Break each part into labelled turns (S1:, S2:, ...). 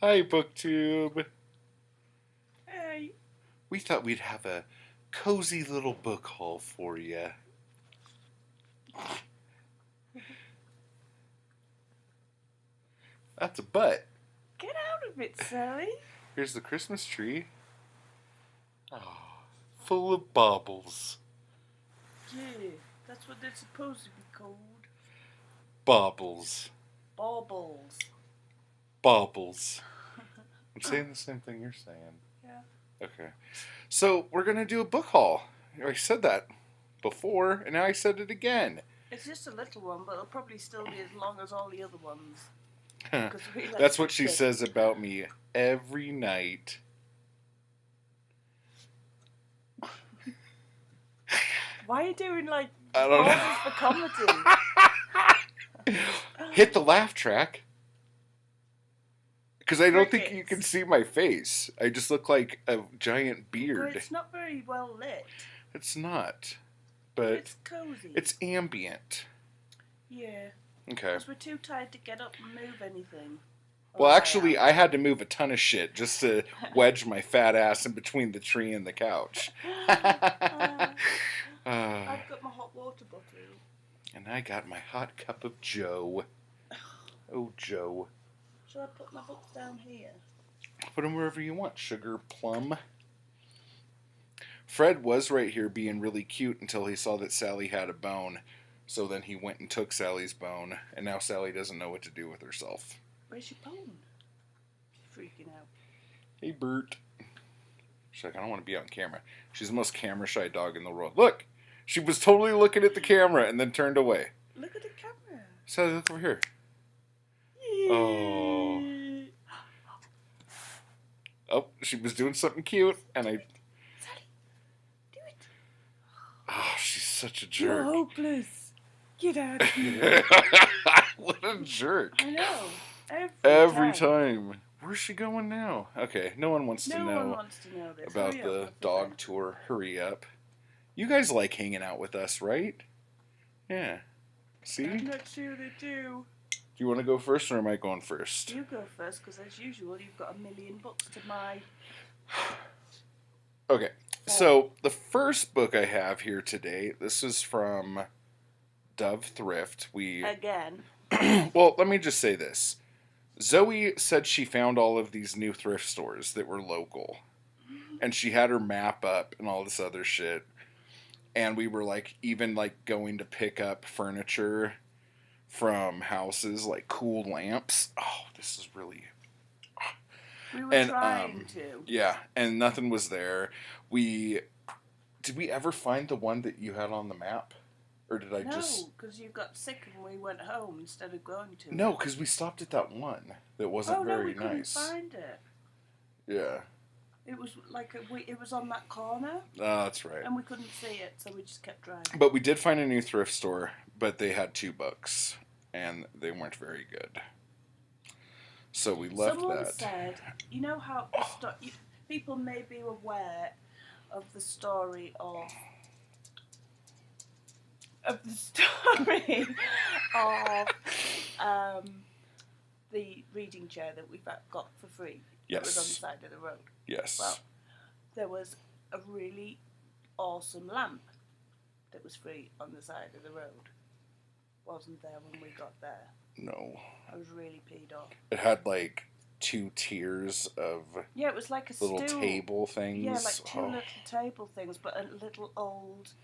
S1: Hi, BookTube.
S2: Hey.
S1: We thought we'd have a cozy little book haul for you. That's a butt.
S2: Get out of it, Sally.
S1: Here's the Christmas tree. Oh, full of baubles.
S2: Yeah, that's what they're supposed to be called.
S1: Baubles.
S2: Baubles.
S1: Baubles. I'm saying the same thing you're saying.
S2: Yeah.
S1: Okay. So, we're going to do a book haul. I said that before, and now I said it again.
S2: It's just a little one, but it'll probably still be as long as all the other ones.
S1: That's what she says about me every night.
S2: Why are you doing like
S1: I don't
S2: pauses for comedy?
S1: Hit the laugh track. Because I don't think you can see my face. I just look like a giant beard.
S2: But it's not very well lit.
S1: It's not. But
S2: it's cozy.
S1: It's ambient.
S2: Yeah.
S1: Okay.
S2: Because we're too tired to get up and move anything.
S1: Well, actually, I had to move a ton of shit just to wedge my fat ass in between the tree and the couch.
S2: I've got my hot water bottle.
S1: And I got my hot cup of Joe. Oh, Joe.
S2: Shall I put my books down here?
S1: Put them wherever you want, Sugar Plum. Fred was right here being really cute until he saw that Sally had a bone. So then he went and took Sally's bone, and now Sally doesn't know what to do with herself.
S2: Where's your bone? She's freaking out.
S1: Hey, Bert. She's like, I don't want to be on camera. She's the most camera-shy dog in the world. Look! She was totally looking at the camera and then turned away.
S2: Look at the camera.
S1: Sally, look over here.
S2: Yeah.
S1: Oh. Oh, she was doing something cute, and I...
S2: Sally, do it.
S1: Oh, she's such a
S2: You're
S1: jerk.
S2: hopeless. Get out of here.
S1: What a jerk.
S2: I know.
S1: Every time. Where's she going now? Okay, no one wants to know
S2: this.
S1: about the dog tour. Hurry up. You guys like hanging out with us, right? Yeah. See?
S2: I'm not sure they do.
S1: Do you want to go first, or am I going first?
S2: You go first, because as usual, you've got a million books to my...
S1: Okay, so the first book I have here today, this is from Dove Thrift.
S2: Again.
S1: Well, let me just say this. Zoe said she found all of these new thrift stores that were local. And she had her map up and all this other shit. And we were even going to pick up furniture from houses, like cool lamps. Oh, this is really...
S2: We were trying to.
S1: Yeah, and nothing was there. Did we ever find the one that you had on the map? Or did I just...
S2: No, because you got sick and we went home instead of going to.
S1: No, because we stopped at that one that wasn't very nice.
S2: Oh, no, we couldn't find it.
S1: Yeah.
S2: It was it was on that corner.
S1: Oh, that's right.
S2: And we couldn't see it, so we just kept driving.
S1: But we did find a new thrift store, but they had 2 books, and they weren't very good. So we left
S2: Someone
S1: that.
S2: said, you know how people may be aware of the story of the reading chair that we got for free.
S1: Yes.
S2: That was on the side of the road.
S1: Yes.
S2: Well, there was a really awesome lamp that was free on the side of the road. Wasn't there when we got there.
S1: No.
S2: I was really peed off.
S1: It had 2 tiers of...
S2: Yeah, it was like a
S1: little table things.
S2: Yeah, like 2 little table things, but a little old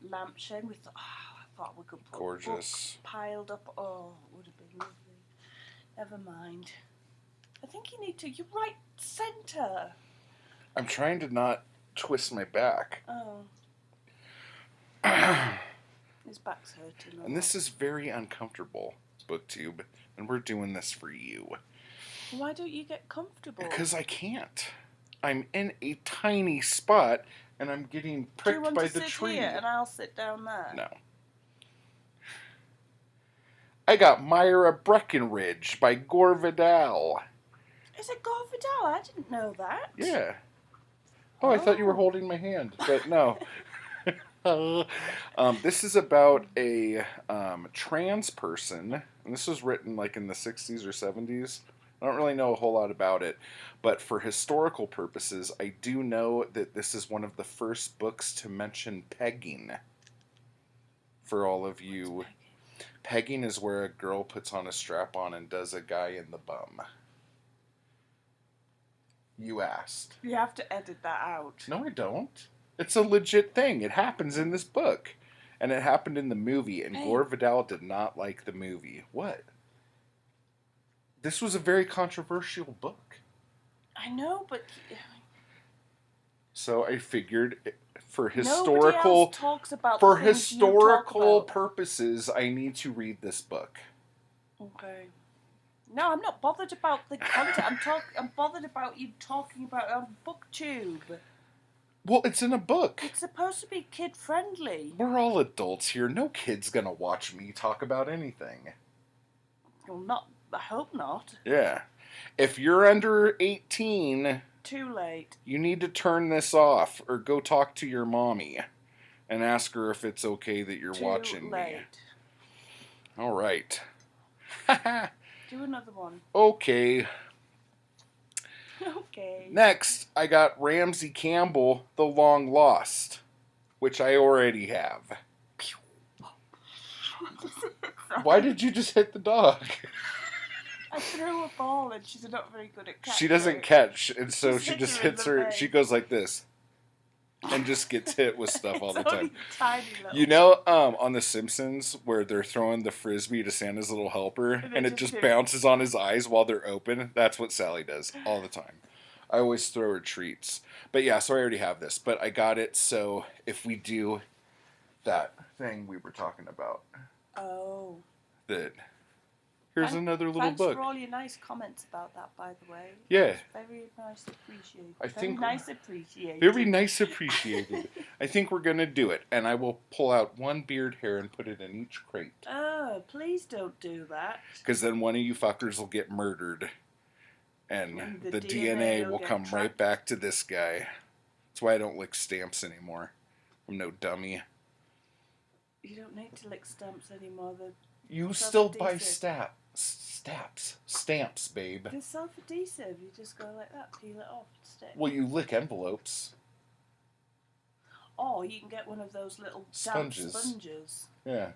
S2: lampshade. We thought, I thought we could put books piled up. Oh, it would have been lovely. Never mind. I think you need to. You're right centre.
S1: I'm trying to not twist my back.
S2: Oh. His back's hurting.
S1: And this is very uncomfortable, BookTube, and we're doing this for you.
S2: Why don't you get comfortable?
S1: Because I can't. I'm in a tiny spot, and I'm getting pricked by the tree.
S2: Do you want to sit here, and I'll sit down there?
S1: No. I got Myra Breckenridge by Gore Vidal.
S2: Is it Gore Vidal? I didn't know that.
S1: Yeah. Oh, I thought you were holding my hand, but no. This is about a trans person, and this was written in the 60s or 70s. I don't really know a whole lot about it, but for historical purposes, I do know that this is one of the first books to mention pegging. For all of you, pegging is where a girl puts on a strap-on and does a guy in the bum. You asked.
S2: You have to edit that out.
S1: No, I don't. It's a legit thing. It happens in this book. And it happened in the movie, and Gore Vidal did not like the movie. What? This was a very controversial book.
S2: I know, but...
S1: So I figured for
S2: historical
S1: purposes, I need to read this book.
S2: Okay. No, I'm not bothered about the content. I'm bothered about you talking about it on BookTube.
S1: Well, it's in a book.
S2: It's supposed to be kid-friendly.
S1: We're all adults here. No kid's gonna watch me talk about anything.
S2: Well, I hope not.
S1: Yeah. If you're under 18...
S2: Too late.
S1: You need to turn this off or go talk to your mommy and ask her if it's okay that you're watching me. All right.
S2: Do another one.
S1: Okay.
S2: Okay.
S1: Next, I got Ramsey Campbell, The Long Lost, which I already have. Why did you just hit the dog?
S2: I threw a ball and she's not very good at catching.
S1: She doesn't catch, and so she just hits her. She goes like this, and just gets hit with stuff all the time.
S2: Tiny little.
S1: You know, on The Simpsons, where they're throwing the frisbee to Santa's little helper, and it just bounces on his eyes while they're open. That's what Sally does all the time. I always throw her treats. But yeah, so I already have this, but I got it so if we do that thing we were talking about.
S2: Oh.
S1: That. Here's another little book.
S2: Thanks for all your nice comments about that, by the way.
S1: Yeah.
S2: Very nice appreciated.
S1: Very nice appreciated. I think we're going to do it. And I will pull out one beard hair and put it in each crate.
S2: Oh, please don't do that.
S1: Because then one of you fuckers will get murdered. And the DNA will come right back to this guy. That's why I don't lick stamps anymore. I'm no dummy.
S2: You don't need to lick stamps anymore.
S1: You still buy stamps, babe.
S2: They're self-adhesive. You just go like that, peel it off, stick.
S1: Well, you lick envelopes.
S2: Or you can get one of those little sponges.
S1: Yeah.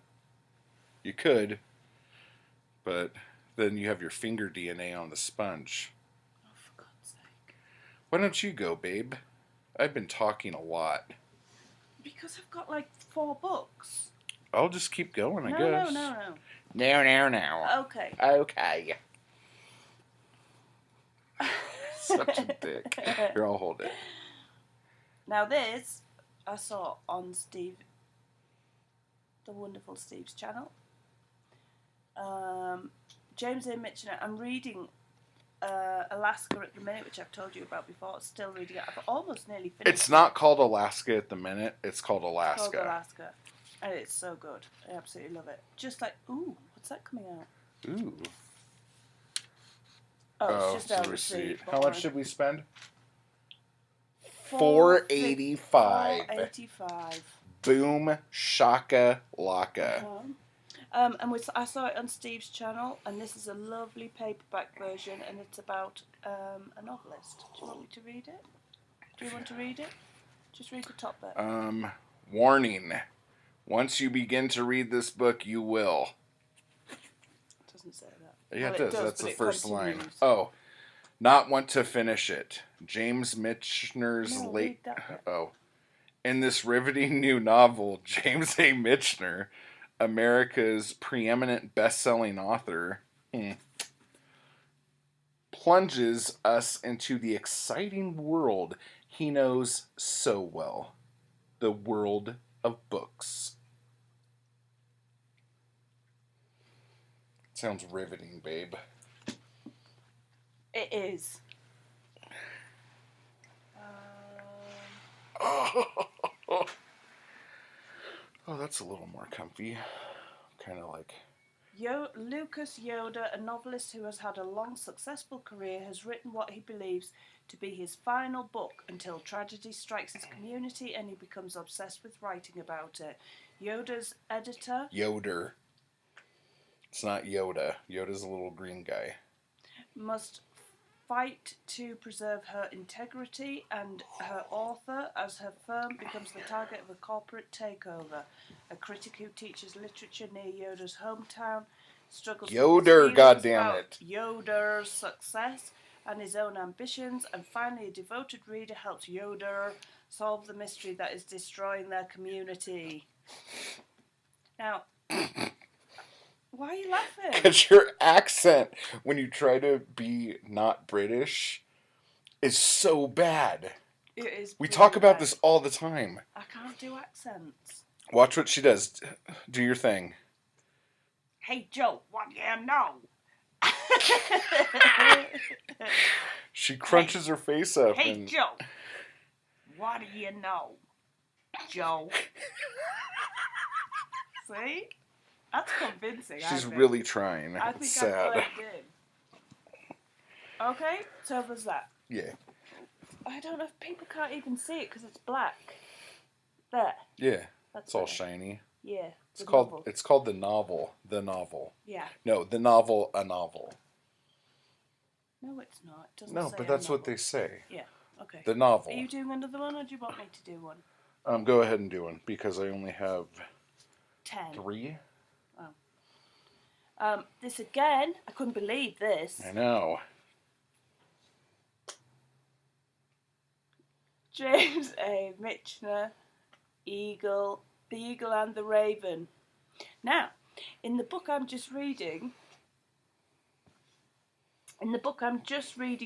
S1: You could. But then you have your finger DNA on the sponge.
S2: Oh, for God's sake.
S1: Why don't you go, babe? I've been talking a lot.
S2: Because I've got like 4 books.
S1: I'll just keep going, I guess.
S2: No.
S1: No.
S2: Okay.
S1: Such a dick. Here, I'll hold it.
S2: Now this, I saw on Steve, the wonderful Steve's channel. James A. Mitchell, I'm reading Alaska at the minute, which I've told you about before. Still reading it. I've almost nearly finished.
S1: It's not called Alaska at the minute. It's called Alaska.
S2: It's called Alaska. And it's so good. I absolutely love it. Just like, ooh, what's that coming out?
S1: Ooh.
S2: Oh, it's just our receipt.
S1: How much did we spend? $4.85.
S2: $4.85.
S1: Boom, shaka, laka.
S2: I saw it on Steve's channel, and this is a lovely paperback version, and it's about a novelist. Do you want me to read it? Do you want to read it? Just read the top bit.
S1: Warning. Once you begin to read this book, you will.
S2: It doesn't say that.
S1: Yeah,
S2: well,
S1: it does. That's the first
S2: continues.
S1: line. Oh. Not want to finish it. James Michener's
S2: read that bit.
S1: Oh. In this riveting new novel, James A. Michener, America's preeminent best-selling author, plunges us into the exciting world he knows so well. The world of books. Sounds riveting, babe.
S2: It is.
S1: Oh, that's a little more comfy. Kind of like...
S2: Lucas Youre, a novelist who has had a long, successful career, has written what he believes to be his final book until tragedy strikes his community and he becomes obsessed with writing about it. Youre's editor...
S1: Youre. It's not Yoda. Yoda's a little green guy.
S2: must fight to preserve her integrity and her author as her firm becomes the target of a corporate takeover. A critic who teaches literature near Yoder's hometown struggles with his feelings about Yoder's success and his own ambitions, and finally a devoted reader helps Yoder solve the mystery that is destroying their community. Now, why are you laughing?
S1: Because your accent, when you try to be not British, is so bad.
S2: It is.
S1: We talk about this all the time.
S2: I can't do accents.
S1: Watch what she does. Do your thing.
S2: Hey, Joe, what do you know?
S1: She crunches her face up.
S2: Hey, Joe, what do you know, Joe? See? That's convincing.
S1: She's really trying.
S2: I think
S1: sad.
S2: I played in. Okay, so there's that.
S1: Yeah.
S2: I don't know if people can't even see it because it's black. There.
S1: Yeah.
S2: That's
S1: it's all
S2: better.
S1: shiny.
S2: Yeah.
S1: It's called the novel. The novel.
S2: Yeah.
S1: No, the novel, a novel.
S2: No, it's not. It doesn't
S1: no,
S2: say
S1: but that's
S2: a novel.
S1: what they say.
S2: Yeah. Okay.
S1: The novel.
S2: Are you doing another one, or do you want me to do one?
S1: Go ahead and do one because I only have
S2: 10.
S1: 3.
S2: This again, I couldn't believe this.
S1: I know.
S2: James A. Michener, Eagle, The Eagle and the Raven. Now, in the book I'm just reading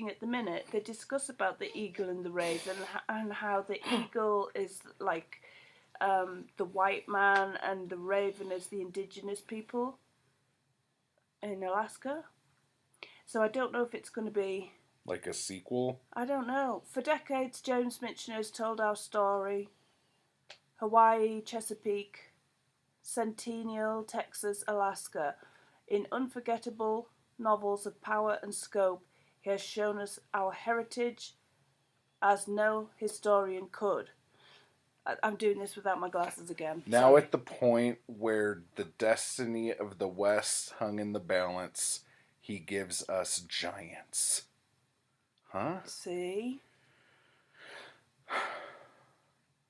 S2: at the minute, they discuss about the eagle and the raven and how the eagle is like the white man and the raven is the indigenous people in Alaska. So I don't know if it's going to be...
S1: like a sequel?
S2: I don't know. For decades, James Michener has told our story. Hawaii, Chesapeake, Centennial, Texas, Alaska. In unforgettable novels of power and scope, he has shown us our heritage as no historian could. I'm doing this without my glasses again.
S1: Now
S2: Sorry.
S1: at the point where the destiny of the West hung in the balance, he gives us giants. Huh?
S2: See?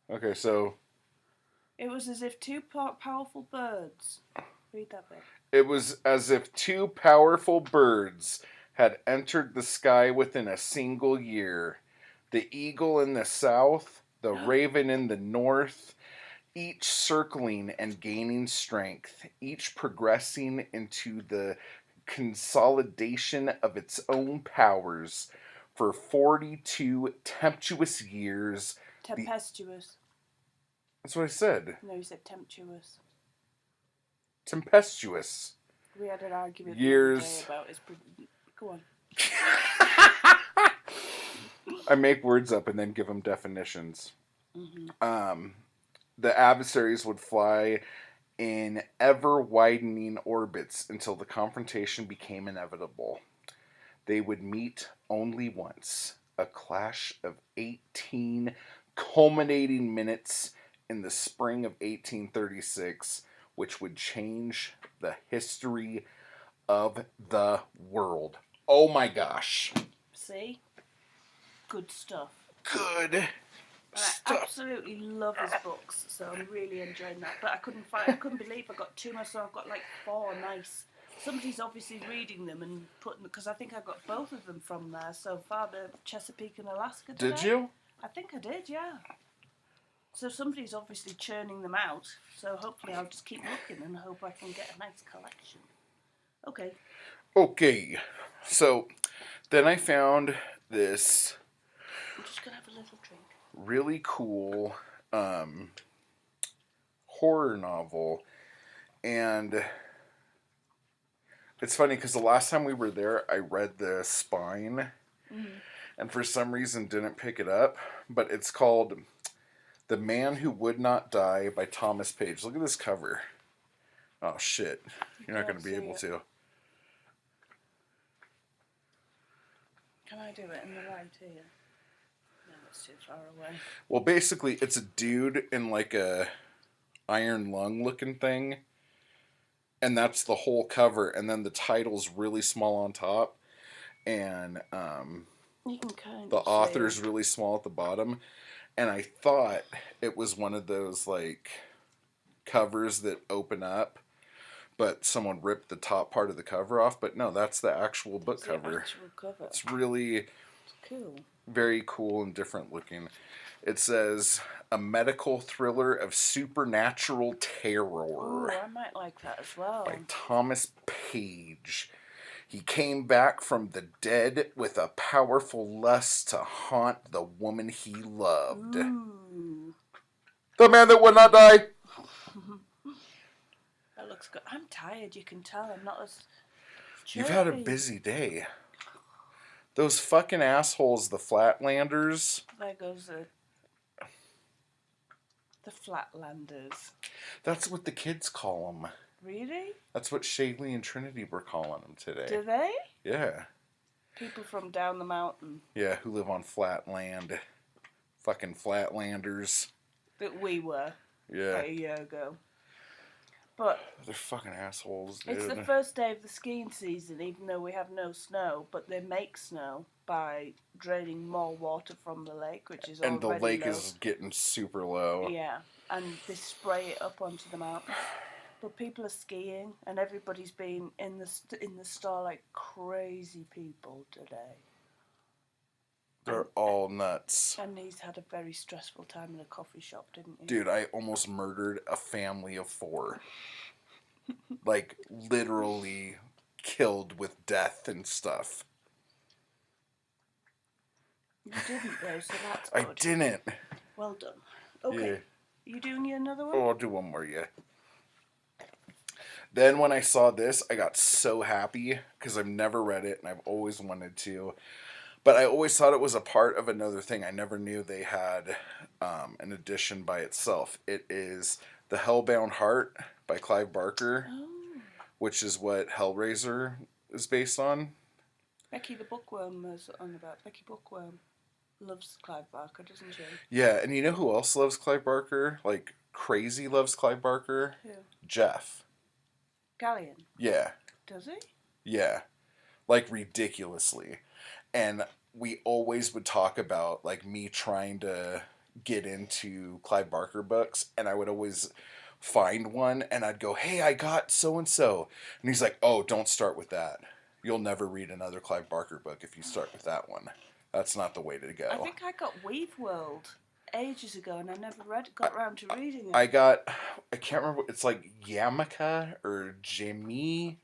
S1: Okay, so...
S2: It was as if two powerful birds... Read that bit.
S1: It was as if 2 powerful birds had entered the sky within a single year. The eagle in the south, the raven in the north, each circling and gaining strength, each progressing into the consolidation of its own powers. For 42 tempestuous years...
S2: Tempestuous.
S1: That's what I said.
S2: No, you said tempestuous.
S1: Tempestuous.
S2: We had an argument
S1: years
S2: the other day about his... Go on.
S1: I make words up and then give them definitions.
S2: Mm-hmm.
S1: The adversaries would fly in ever-widening orbits until the confrontation became inevitable. They would meet only once, a clash of 18 culminating minutes in the spring of 1836, which would change the history of the world. Oh my gosh.
S2: See? Good stuff.
S1: Good stuff.
S2: I absolutely love his books, so I'm really enjoying that. But I couldn't believe I got 2 myself. I've got like 4 nice. Somebody's obviously reading them and putting, because I think I got both of them from there so far, the Chesapeake and Alaska today.
S1: Did you?
S2: I think I did, yeah. So somebody's obviously churning them out, so hopefully I'll just keep looking and hope I can get a nice collection. Okay.
S1: Okay. So then I found this
S2: I'm just going to have a little drink.
S1: really cool horror novel, and it's funny because the last time we were there I read The Spine and for some reason didn't pick it up, but it's called The Man Who Would Not Die by Thomas Page. Look at this cover. Oh shit, you're not going to be able to.
S2: Can I do it in the light here? No, it's too far away.
S1: Well, basically it's a dude in like a iron lung looking thing, and that's the whole cover, and then the title's really small on top, and
S2: You can kind
S1: the
S2: of
S1: author's
S2: see.
S1: really small at the bottom. And I thought it was one of those, like, covers that open up, but someone ripped the top part of the cover off. But no, that's the actual book
S2: It's
S1: cover.
S2: the actual cover.
S1: It's really
S2: It's cool.
S1: very cool and different looking. It says, a medical thriller of supernatural terror.
S2: Oh, I might like that as well.
S1: By Thomas Page. He came back from the dead with a powerful lust to haunt the woman he loved.
S2: Ooh.
S1: The man that would not die.
S2: That looks good. I'm tired, you can tell. I'm not as chirpy.
S1: You've had a busy day. Those fucking assholes, the Flatlanders.
S2: There goes the Flatlanders.
S1: That's what the kids call them.
S2: Really?
S1: That's what Shaylee and Trinity were calling them today.
S2: Do they?
S1: Yeah.
S2: People from down the mountain.
S1: Yeah, who live on flat land. Fucking Flatlanders.
S2: That we were.
S1: Yeah.
S2: Like a year ago. But
S1: they're fucking assholes, dude.
S2: It's the first day of the skiing season, even though we have no snow. But they make snow by draining more water from the lake, which is already
S1: and the lake
S2: low.
S1: is getting super low.
S2: Yeah, and they spray it up onto the mountain. But people are skiing, and everybody's been in the store like crazy people today.
S1: They're all nuts.
S2: And he's had a very stressful time in a coffee shop, didn't he?
S1: Dude, I almost murdered a family of 4. Like, literally killed with death and stuff.
S2: You didn't though, so that's good.
S1: I didn't.
S2: Well done. Okay.
S1: Yeah.
S2: You doing another one?
S1: Oh, I'll do one more, yeah. Then when I saw this, I got so happy because I've never read it and I've always wanted to. But I always thought it was a part of another thing. I never knew they had an edition by itself. It is The Hellbound Heart by Clive Barker, which is what Hellraiser is based on.
S2: Becky the Bookworm was on about. Becky Bookworm loves Clive Barker, doesn't she?
S1: Yeah, and you know who else loves Clive Barker? Like, crazy loves Clive Barker?
S2: Who?
S1: Jeff.
S2: Gallion?
S1: Yeah.
S2: Does he?
S1: Yeah. Like, ridiculously. And we always would talk about, like, me trying to get into Clive Barker books, and I would always find one, and I'd go, hey, I got so-and-so. And he's like, oh, don't start with that. You'll never read another Clive Barker book if you start with that one. That's not the way to go.
S2: I think I got Weave World ages ago, and I never got around to reading it.
S1: I can't remember, it's like Yamaka or Jamie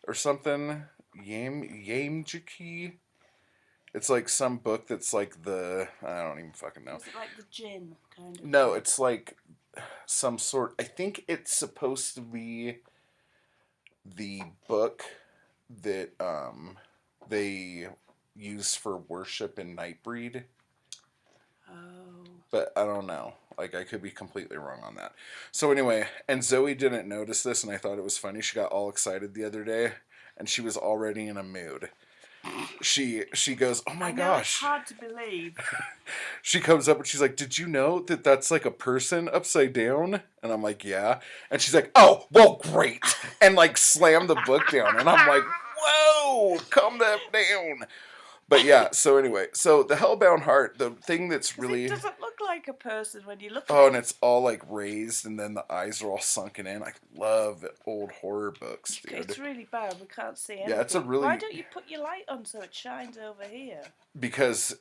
S1: or something. Yamjiki. It's like some book that's like I don't even fucking know.
S2: Is it like the gin kind of?
S1: No, it's like some sort, I think it's supposed to be the book that they use for worship in Nightbreed.
S2: Oh.
S1: But I don't know. Like, I could be completely wrong on that. So anyway, and Zoe didn't notice this, and I thought it was funny. She got all excited the other day, and she was already in a mood. She goes, oh my gosh.
S2: It's hard to believe.
S1: She comes up and she's like, did you know that that's like a person upside down? And I'm like, yeah. And she's like, oh, well, great. And like slammed the book down. And I'm like, whoa, calm that down. But yeah, so anyway, so the Hellbound Heart, the thing that's really...
S2: It doesn't look like a person when you look at it.
S1: Oh, and it's all like raised and then the eyes are all sunken in. I love old horror books, dude.
S2: It's really bad. We can't see anything.
S1: Yeah, it's a really...
S2: Why don't you put your light on so it shines over here?
S1: Because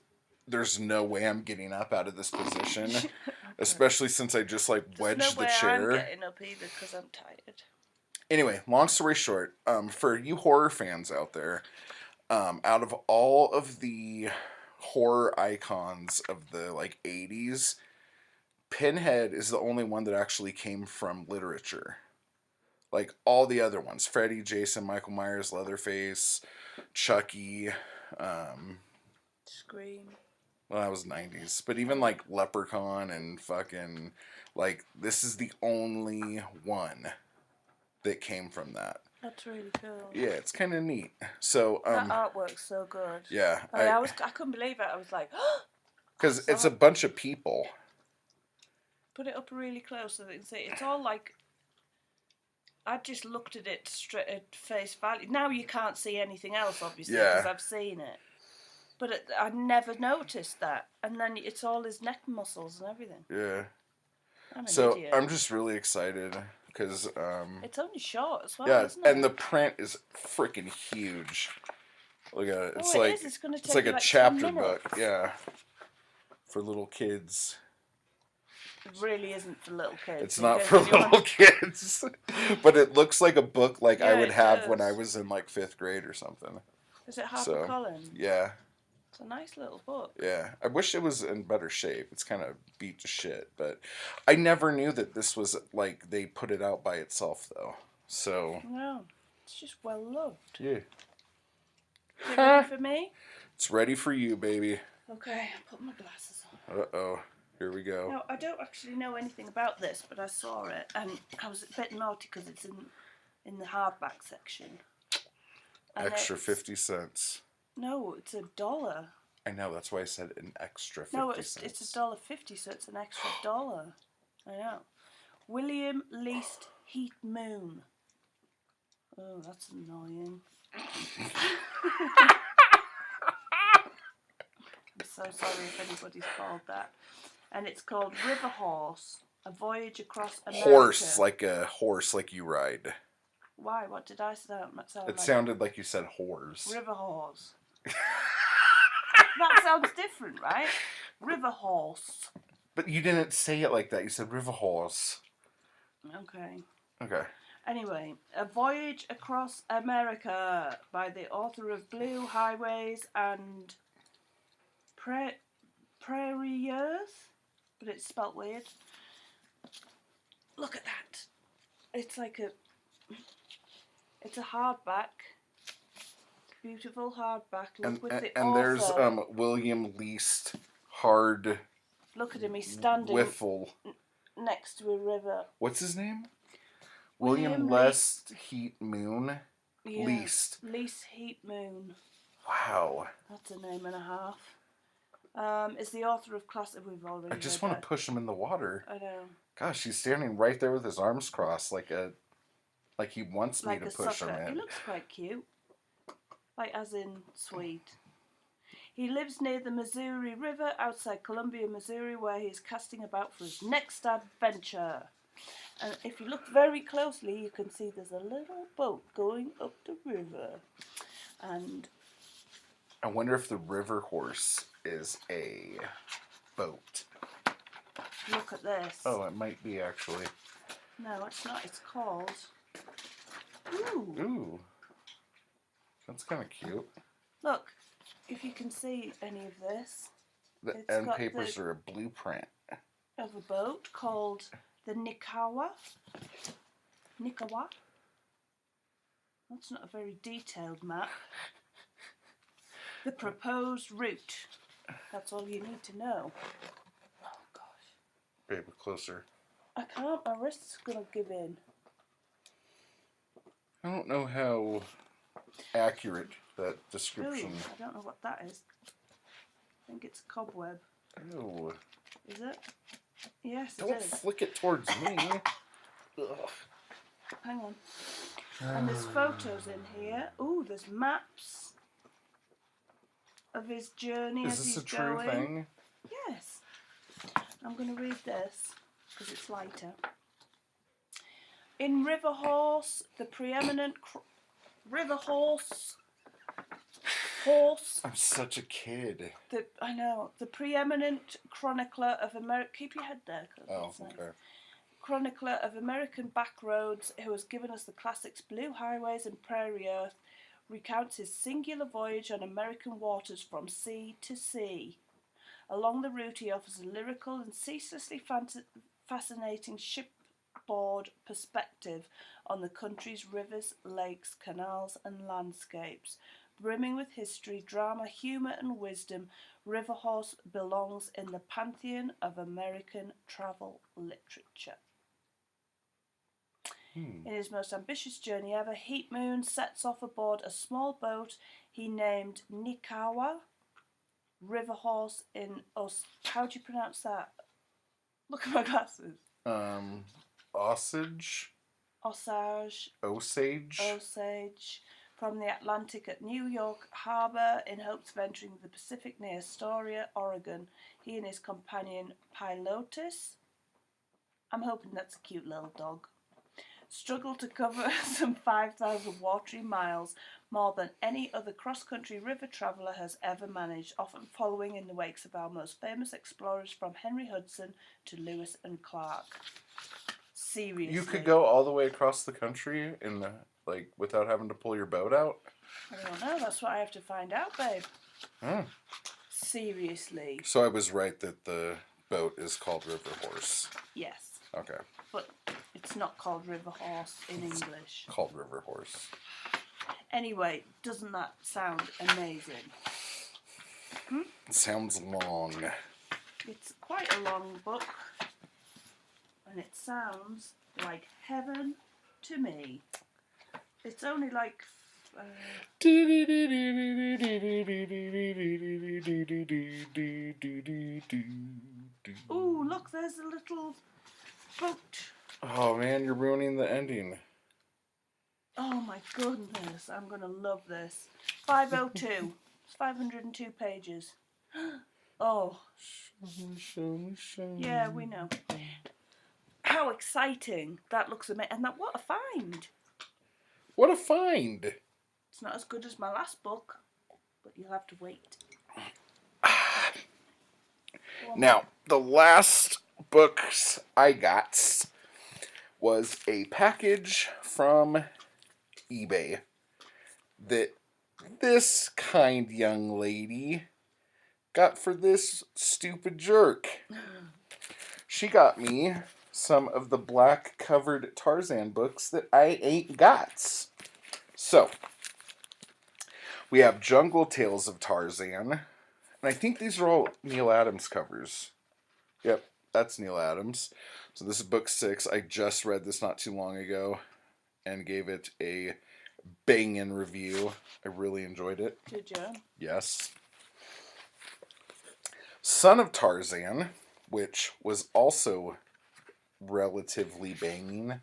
S1: there's no way I'm getting up out of this position. Okay. Especially since I just like wedged the chair.
S2: I'm getting up either because I'm tired.
S1: Anyway, long story short, for you horror fans out there, out of all of the horror icons of the like 80s, Pinhead is the only one that actually came from literature. Like all the other ones, Freddy, Jason, Michael Myers, Leatherface, Chucky,
S2: Scream.
S1: Well, that was 90s. But even like Leprechaun and fucking like this is the only one that came from that.
S2: That's really cool.
S1: Yeah, it's kind of neat. So
S2: that artwork's so good.
S1: Yeah,
S2: I couldn't believe it. I was like,
S1: because it's a bunch of people.
S2: Put it up really close so they can see. It's all like I just looked at it straight at face value. Now you can't see anything else, obviously,
S1: Yeah.
S2: because I've seen it. But I never noticed that. And then it's all his neck muscles and everything.
S1: Yeah.
S2: I'm an idiot.
S1: I'm just really excited because
S2: it's only short as well,
S1: yeah,
S2: isn't it?
S1: and the print is freaking huge. Look at it. It's
S2: it
S1: like
S2: is. It's going to take
S1: it's like
S2: you
S1: a
S2: like
S1: chapter
S2: 10 minutes.
S1: book. Yeah. For little kids.
S2: It really isn't for little kids.
S1: It's not for little kids. But it looks like a book like I would have when I was in like 5th grade or something.
S2: Is it HarperCollins?
S1: Yeah.
S2: It's a nice little book.
S1: Yeah. I wish it was in better shape. It's kind of beat to shit. But I never knew that this was like they put it out by itself though. So.
S2: No. It's just well loved.
S1: Yeah.
S2: Is it ready for me?
S1: It's ready for you, baby.
S2: Okay, I'll put my glasses on.
S1: Uh-oh. Here we go.
S2: Now, I don't actually know anything about this, but I saw it, and I was a bit naughty because it's in the hardback section. And
S1: extra 50 cents.
S2: No, it's $1.
S1: I know, that's why I said an extra 50 cents.
S2: No, it's $1.50, so it's an extra $1. I know. William Least Heat Moon. Oh, that's annoying. I'm so sorry if anybody's called that. And it's called River Horse, A Voyage Across America.
S1: Horse, like a horse like you ride.
S2: Why? What did I sound
S1: It
S2: like?
S1: sounded like you said horse.
S2: River Horse. That sounds different, right? River Horse.
S1: But you didn't say it like that. You said river horse.
S2: Okay.
S1: Okay.
S2: Anyway, A Voyage Across America by the author of Blue Highways and Prairie Earth, but it's spelt weird. Look at that. It's like it's a hardback. Beautiful hardback. Look with the
S1: and
S2: author.
S1: There's William Least Hard.
S2: Look at him. He's standing
S1: Whiffle.
S2: Next to a river.
S1: What's his name? William Least Heat Moon.
S2: Yeah.
S1: Least
S2: Heat Moon.
S1: Wow.
S2: That's a name and a half. Is the author of classic. We've already.
S1: I just want to push him in the water.
S2: I know.
S1: Gosh, he's standing right there with his arms crossed, like he wants me to push him in.
S2: He looks quite cute. Like as in sweet. He lives near the Missouri River outside Columbia, Missouri, where he is casting about for his next adventure. And if you look very closely, you can see there's a little boat going up the river. And
S1: I wonder if the river horse is a boat.
S2: look at this.
S1: Oh, it might be actually.
S2: No, it's not. It's called. Ooh.
S1: Ooh. That's kind of cute.
S2: Look, if you can see any of this.
S1: The end papers are a blueprint
S2: of a boat called the Nikawa. That's not a very detailed map. The proposed route. That's all you need to know. Oh gosh.
S1: Baby, closer.
S2: I can't. My wrist's gonna give in.
S1: I don't know how accurate that description.
S2: Ooh, I don't know what that is. I think it's a cobweb.
S1: Ew.
S2: Is it? Yes,
S1: Don't
S2: it is.
S1: flick it towards me. Ugh.
S2: Hang on. And there's photos in here. Ooh, there's maps of his journey as he's going.
S1: Is this a true thing?
S2: Yes. I'm going to read this because it's lighter. In River Horse, the preeminent River Horse.
S1: I'm such a kid.
S2: I know. The preeminent chronicler of America. Keep your head there.
S1: Oh, okay.
S2: Chronicler of American backroads, who has given us the classics Blue Highways and Prairie Earth, recounts his singular voyage on American waters from sea to sea. Along the route, he offers a lyrical and ceaselessly fascinating shipboard perspective on the country's rivers, lakes, canals, and landscapes. Brimming with history, drama, humour, and wisdom, River Horse belongs in the pantheon of American travel literature. In his most ambitious journey ever, Heat Moon sets off aboard a small boat he named Nikawa River Horse in how do you pronounce that? Look at my glasses.
S1: Osage?
S2: Osage from the Atlantic at New York Harbor in hopes of entering the Pacific near Astoria, Oregon. He and his companion Pilotus, I'm hoping that's a cute little dog, struggled to cover some 5,000 watery miles, more than any other cross-country river traveller has ever managed, often following in the wakes of our most famous explorers from Henry Hudson to Lewis and Clark. Seriously.
S1: You could go all the way across the country in without having to pull your boat out?
S2: I don't know. That's what I have to find out, babe. Seriously.
S1: So I was right that the boat is called River Horse.
S2: Yes.
S1: Okay.
S2: But it's not called River Horse in English.
S1: Called River Horse.
S2: Anyway, doesn't that sound amazing?
S1: It sounds long.
S2: It's quite a long book. And it sounds like heaven to me. It's only like... Ooh, look, there's a little boat.
S1: Oh, man, you're ruining the ending.
S2: Oh, my goodness. I'm going to love this. 502. It's 502 pages. Oh. Yeah, we know. How exciting. That looks amazing. And what a find.
S1: What a find.
S2: It's not as good as my last book, but you'll have to wait.
S1: Now, the last books I got was a package from eBay that this kind young lady got for this stupid jerk. She got me some of the black covered Tarzan books that I ain't got. So, we have Jungle Tales of Tarzan, and I think these are all Neal Adams covers. Yep, that's Neal Adams. So this is book 6. I just read this not too long ago and gave it a banging review. I really enjoyed it.
S2: Did you?
S1: Yes. Son of Tarzan, which was also relatively banging.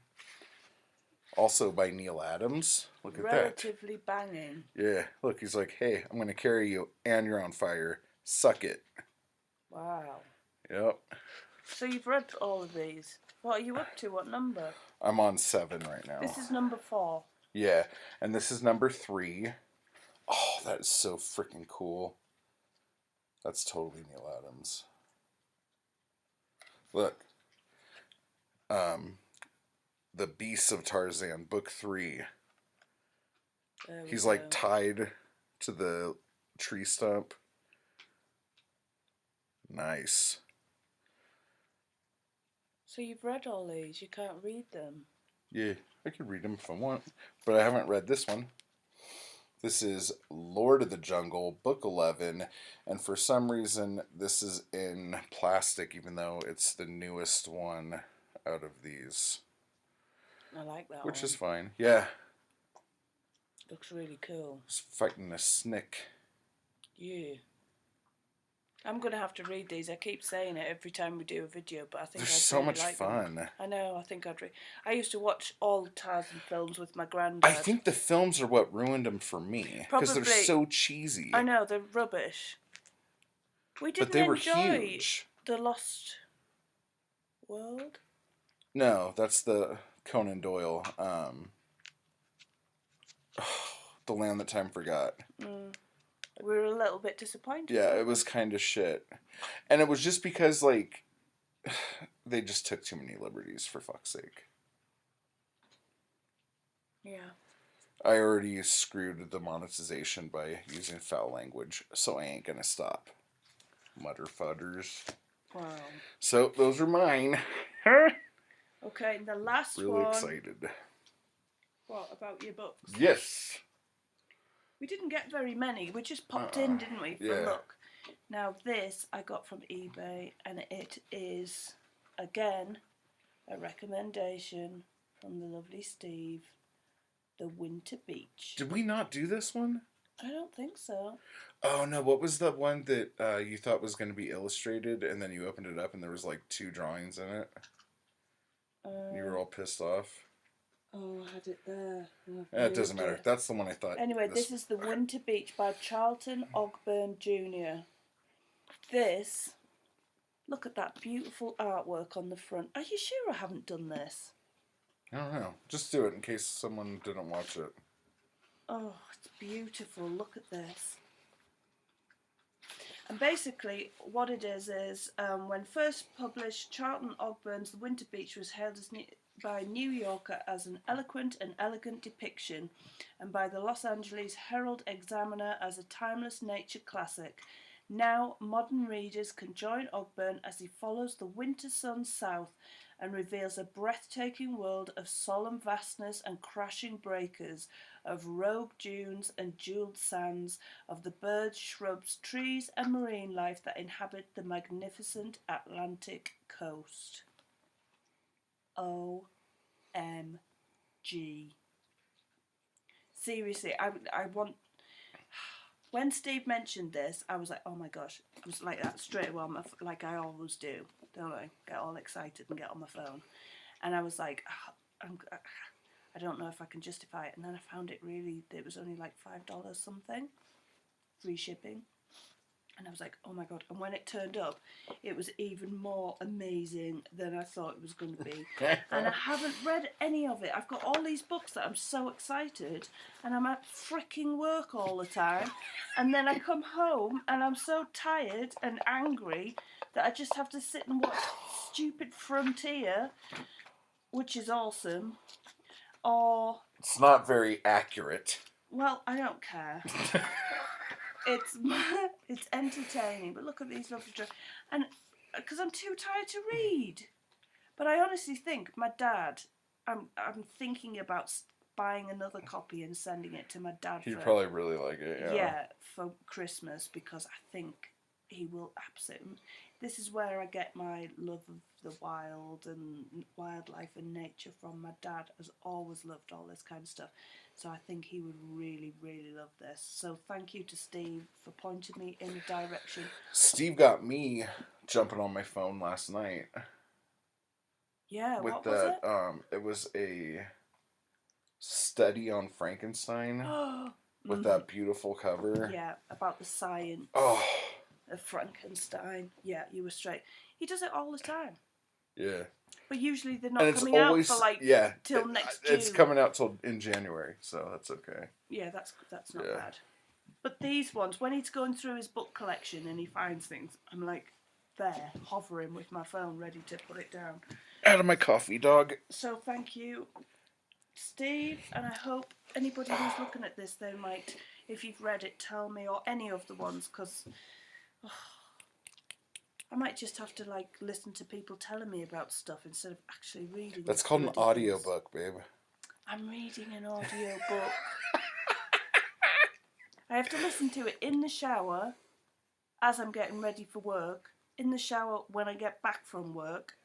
S1: Also by Neal Adams. Look at that.
S2: Relatively banging.
S1: Yeah, look, he's like, hey, I'm going to carry you and you're on fire. Suck it.
S2: Wow.
S1: Yep.
S2: So you've read all of these. What are you up to? What number?
S1: I'm on 7 right now.
S2: This is number 4.
S1: Yeah, and this is number 3. Oh, that is so freaking cool. That's totally Neal Adams. Look. The Beasts of Tarzan, book 3. He's like tied to the tree stump. Nice.
S2: So you've read all these. You can't read them.
S1: Yeah, I could read them if I want. But I haven't read this one. This is Lord of the Jungle, book 11. And for some reason, this is in plastic, even though it's the newest one out of these.
S2: I like that
S1: Which
S2: one.
S1: is fine. Yeah.
S2: Looks really cool.
S1: He's fighting a snick.
S2: Yeah. I'm going to have to read these. I keep saying it every time we do a video, but I think
S1: They're
S2: I'd
S1: so
S2: really
S1: much
S2: like
S1: fun.
S2: them. I know, I think I'd read. I used to watch all the Tarzan films with my granddad.
S1: I think the films are what ruined them for me. Because they're so cheesy.
S2: I know, they're rubbish. We didn't
S1: but they were
S2: enjoy
S1: huge.
S2: The Lost World?
S1: No, that's the Conan Doyle. The Land That Time Forgot.
S2: We were a little bit disappointed.
S1: Yeah, it was kind of shit. And it was just because, like, they just took too many liberties, for fuck's sake.
S2: Yeah.
S1: I already screwed the monetization by using foul language, so I ain't gonna stop. Mutter fudders.
S2: Wow.
S1: So, those are mine.
S2: Okay, and the last one.
S1: Really excited.
S2: What, about your books?
S1: Yes.
S2: We didn't get very many. We just popped in, didn't we, for a look. Now this I got from eBay, and it is, again, a recommendation from the lovely Steve, The Winter Beach.
S1: Did we not do this one?
S2: I don't think so.
S1: Oh, no. What was the one that you thought was going to be illustrated, and then you opened it up, and there was, like, 2 drawings in it? You were all pissed off?
S2: Oh, I had it there.
S1: It doesn't matter. That's the one I thought.
S2: Anyway, this is The Winter Beach by Charlton Ogburn Jr. This, look at that beautiful artwork on the front. Are you sure I haven't done this?
S1: I don't know. Just do it in case someone didn't watch it.
S2: Oh, it's beautiful. Look at this. And basically, what it is when first published, Charlton Ogburn's The Winter Beach was hailed by New Yorker as an eloquent and elegant depiction, and by the Los Angeles Herald-Examiner as a timeless nature classic. Now, modern readers can join Ogburn as he follows the winter sun south and reveals a breathtaking world of solemn vastness and crashing breakers, of rogue dunes and jeweled sands, of the birds, shrubs, trees, and marine life that inhabit the magnificent Atlantic coast. OMG. Seriously, I want... When Steve mentioned this, I was like, oh my gosh. It was like that straight away, like I always do, don't I? Get all excited and get on my phone. And I was like, I don't know if I can justify it. And then I found it was only like $5 something, free shipping. And I was like, oh my god. And when it turned up, it was even more amazing than I thought it was going to be. And I haven't read any of it. I've got all these books that I'm so excited, and I'm at freaking work all the time. And then I come home and I'm so tired and angry that I just have to sit and watch stupid Frontier, which is awesome. Or...
S1: It's not very accurate.
S2: Well, I don't care. It's entertaining, but look at these lovely drawings. And because I'm too tired to read. But I honestly think my dad, I'm thinking about buying another copy and sending it to my dad.
S1: He'd probably really like it, yeah.
S2: Yeah, for Christmas, because I think he will absolutely... This is where I get my love of the wild and wildlife and nature from. My dad has always loved all this kind of stuff. So I think he would really, really love this. So thank you to Steve for pointing me in the direction.
S1: Steve got me jumping on my phone last night.
S2: Yeah,
S1: what
S2: was it?
S1: It was a study on Frankenstein with that beautiful cover.
S2: Yeah, about the science of Frankenstein. Yeah, you were straight. He does it all the time.
S1: Yeah.
S2: But usually they're not coming out for till next June.
S1: It's coming out till in January, so that's okay.
S2: Yeah, that's not bad. But these ones, when he's going through his book collection and he finds things, I'm like there, hovering with my phone, ready to put it down.
S1: Out of my coffee, dog.
S2: So thank you, Steve, and I hope anybody who's looking at this, they might, if you've read it, tell me, or any of the ones, because... I might just have to listen to people telling me about stuff instead of actually reading.
S1: That's called an audiobook, babe.
S2: I'm reading an audiobook. I have to listen to it in the shower as I'm getting ready for work, in the shower when I get back from work,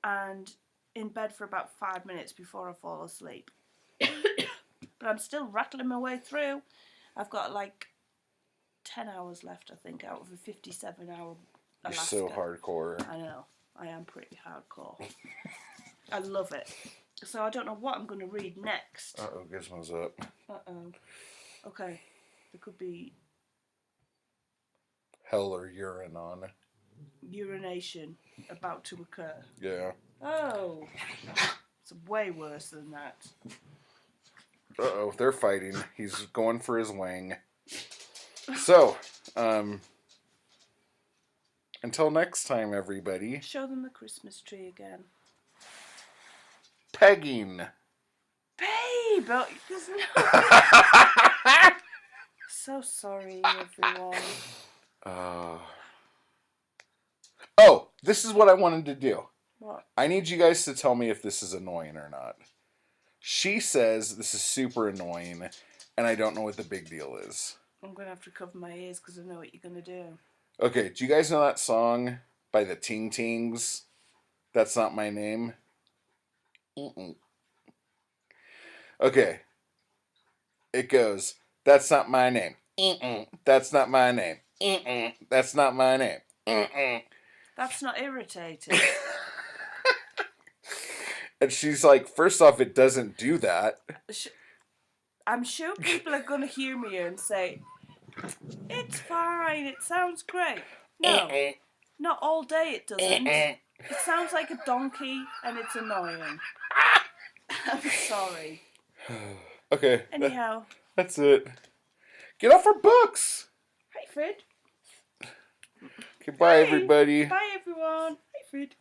S2: and in bed for about 5 minutes before I fall asleep. But I'm still rattling my way through. I've got 10 hours left, I think, out of a 57-hour
S1: You're
S2: Alaska.
S1: so hardcore.
S2: I know. I am pretty hardcore. I love it. So I don't know what I'm going to read next.
S1: Uh-oh, Gizmo's up.
S2: Uh-oh. Okay. There could be...
S1: Hell or urine on.
S2: Urination about to occur.
S1: Yeah.
S2: Oh. It's way worse than that.
S1: Uh-oh, they're fighting. He's going for his wang. So, until next time, everybody.
S2: Show them the Christmas tree again.
S1: Pegging.
S2: Babe! There's no... So sorry, everyone.
S1: Oh, this is what I wanted to do.
S2: What?
S1: I need you guys to tell me if this is annoying or not. She says this is super annoying, and I don't know what the big deal is.
S2: I'm going to have to cover my ears because I know what you're going to do.
S1: Okay, do you guys know that song by the Ting Tings? That's Not My Name? Okay. It goes, that's not my name. That's not my name. That's not my name.
S2: That's not irritating.
S1: And she's like, first off, it doesn't do that.
S2: I'm sure people are going to hear me here and say, it's fine, it sounds great. No, not all day it doesn't. It sounds like a donkey and it's annoying. I'm sorry.
S1: Okay.
S2: Anyhow.
S1: That's it. Get off our books.
S2: Hi, Fred.
S1: Okay, bye, everybody.
S2: Bye, everyone. Hi, Fred.